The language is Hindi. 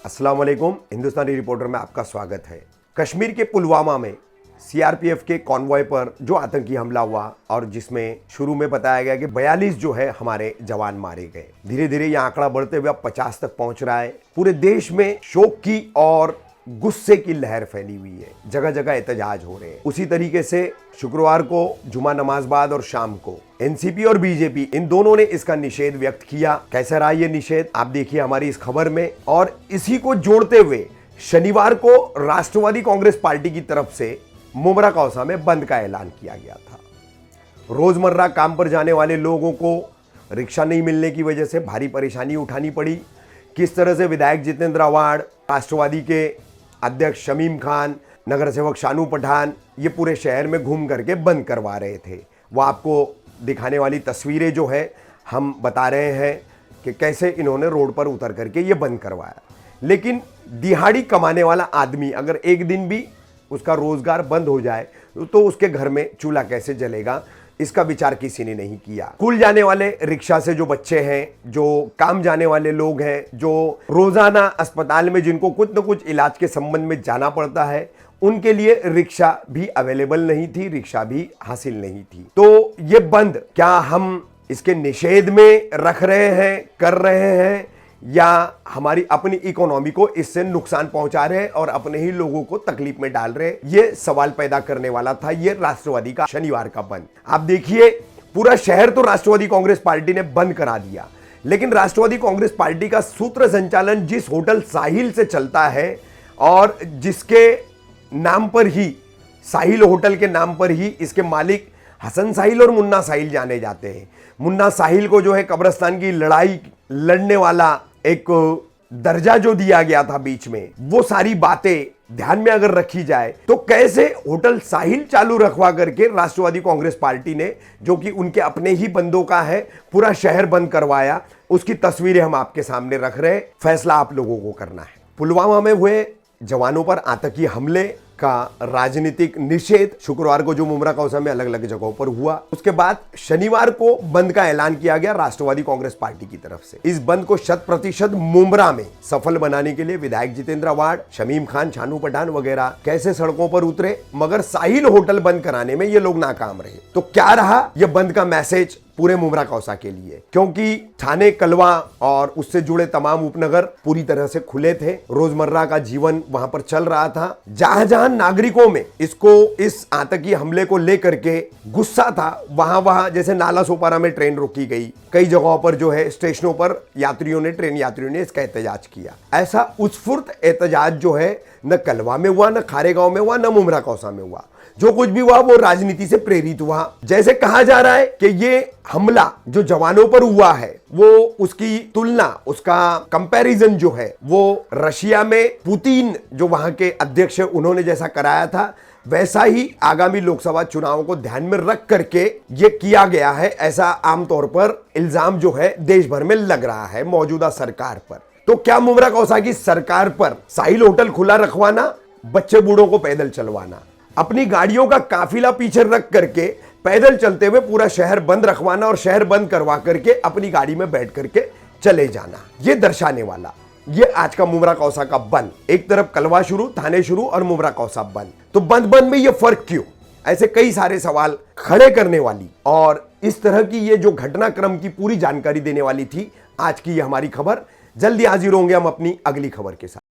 अस्सलाम वालेकुम। हिंदुस्तानी रिपोर्टर में आपका स्वागत है। कश्मीर के पुलवामा में सीआरपीएफ के कॉन्वॉय पर जो आतंकी हमला हुआ और जिसमें शुरू में बताया गया कि 42 जो है हमारे जवान मारे गए, धीरे धीरे यह आंकड़ा बढ़ते हुए अब 50 तक पहुंच रहा है। पूरे देश में शोक की और गुस्से की लहर फैली हुई है, जगह जगह एहतजाज हो रहे हैं। उसी तरीके से शुक्रवार को जुमा नमाज बाद और शाम को एनसीपी और बीजेपी इन दोनों ने इसका निषेध व्यक्त किया। कैसा रहा ये निषेध, आप देखिए हमारी इस खबर में। और इसी को जोड़ते हुए शनिवार को राष्ट्रवादी कांग्रेस पार्टी की तरफ से मुमरा कौसा में बंद का ऐलान किया गया था। रोजमर्रा काम पर जाने वाले लोगों को रिक्शा नहीं मिलने की वजह से भारी परेशानी उठानी पड़ी। किस तरह से विधायक जितेंद्र अवार्ड, राष्ट्रवादी के अध्यक्ष शमीम खान, नगर सेवक शानू पठान ये पूरे शहर में घूम करके बंद करवा रहे थे। वो आपको दिखाने वाली तस्वीरें जो है हम बता रहे हैं कि कैसे इन्होंने रोड पर उतर करके ये बंद करवाया। लेकिन दिहाड़ी कमाने वाला आदमी अगर एक दिन भी उसका रोजगार बंद हो जाए तो उसके घर में चूल्हा कैसे जलेगा, इसका विचार किसी ने नहीं किया। स्कूल जाने वाले रिक्शा से जो बच्चे हैं, जो काम जाने वाले लोग हैं, जो रोजाना अस्पताल में जिनको कुछ न कुछ इलाज के संबंध में जाना पड़ता है, उनके लिए रिक्शा भी अवेलेबल नहीं थी, रिक्शा भी हासिल नहीं थी। तो ये बंद क्या हम इसके निषेध में रख रहे हैं, कर रहे हैं, या हमारी अपनी इकोनॉमी को इससे नुकसान पहुंचा रहे हैं और अपने ही लोगों को तकलीफ में डाल रहे हैं? ये सवाल पैदा करने वाला था ये राष्ट्रवादी का शनिवार का बंद। आप देखिए पूरा शहर तो राष्ट्रवादी कांग्रेस पार्टी ने बंद करा दिया, लेकिन राष्ट्रवादी कांग्रेस पार्टी का सूत्र संचालन जिस होटल साहिल से चलता है और जिसके नाम पर ही, साहिल होटल के नाम पर ही इसके मालिक हसन साहिल और मुन्ना साहिल जाने जाते हैं। मुन्ना साहिल को जो है कब्रिस्तान की लड़ाई लड़ने वाला एक दर्जा जो दिया गया था बीच में, वो सारी बातें ध्यान में अगर रखी जाए तो कैसे होटल साहिल चालू रखवा करके राष्ट्रवादी कांग्रेस पार्टी ने, जो कि उनके अपने ही बंदों का है, पूरा शहर बंद करवाया। उसकी तस्वीरें हम आपके सामने रख रहे हैं, फैसला आप लोगों को करना है। पुलवामा में हुए जवानों पर आतंकी हमले का राजनीतिक निषेध शुक्रवार को जो मुमरा कौसा में अलग अलग जगहों पर हुआ, उसके बाद शनिवार को बंद का ऐलान किया गया राष्ट्रवादी कांग्रेस पार्टी की तरफ से। इस बंद को 100% मुमरा में सफल बनाने के लिए विधायक जितेंद्र अवार्ड, शमीम खान, शानू पठान वगैरह कैसे सड़कों पर उतरे, मगर साहिल होटल बंद कराने में ये लोग नाकाम रहे। तो क्या रहा ये बंद का मैसेज पूरे मुमरा कौसा के लिए? क्योंकि थाने कलवा और उससे जुड़े तमाम उपनगर पूरी तरह से खुले थे, रोजमर्रा का जीवन वहां पर चल रहा था। जहां जहां नागरिकों में इस आतंकी हमले को लेकर के गुस्सा था, वहां जैसे नाला सोपारा में ट्रेन रोकी गई, कई जगहों पर जो है स्टेशनों पर ट्रेन यात्रियों ने इसका एहतजाज किया। ऐसा उत्स्फूर्त एहतजाज जो है न कलवा में हुआ, न खारेगांव में हुआ, न मुमरा कौसा में हुआ। जो कुछ भी हुआ वो राजनीति से प्रेरित हुआ। जैसे कहा जा रहा है कि ये हमला जो जवानों पर हुआ है, वो उसकी तुलना, उसका कंपैरिजन जो है वो रशिया में पुतिन जो वहां के अध्यक्ष है उन्होंने जैसा कराया था, वैसा ही आगामी लोकसभा चुनावों को ध्यान में रख करके ये किया गया है। ऐसा आमतौर पर इल्जाम जो है देश भर में लग रहा है मौजूदा सरकार पर। तो क्या मुमरा कौसा की सरकार पर साहिल होटल खुला रखवाना, बच्चे बूढ़ों को पैदल चलवाना, अपनी गाड़ियों का काफिला पीछे रख करके पैदल चलते हुए पूरा शहर बंद रखवाना और शहर बंद करवा करके अपनी गाड़ी में बैठ करके चले जाना, ये दर्शाने वाला ये आज का मुमरा कौसा का बंद। एक तरफ कलवा शुरू, थाने शुरू और मुमरा कौसा बंद। तो बंद में ये फर्क क्यों? ऐसे कई सारे सवाल खड़े करने वाली और इस तरह की ये जो घटनाक्रम की पूरी जानकारी देने वाली थी आज की ये हमारी खबर। जल्दी हाजिर होंगे हम अपनी अगली खबर के साथ।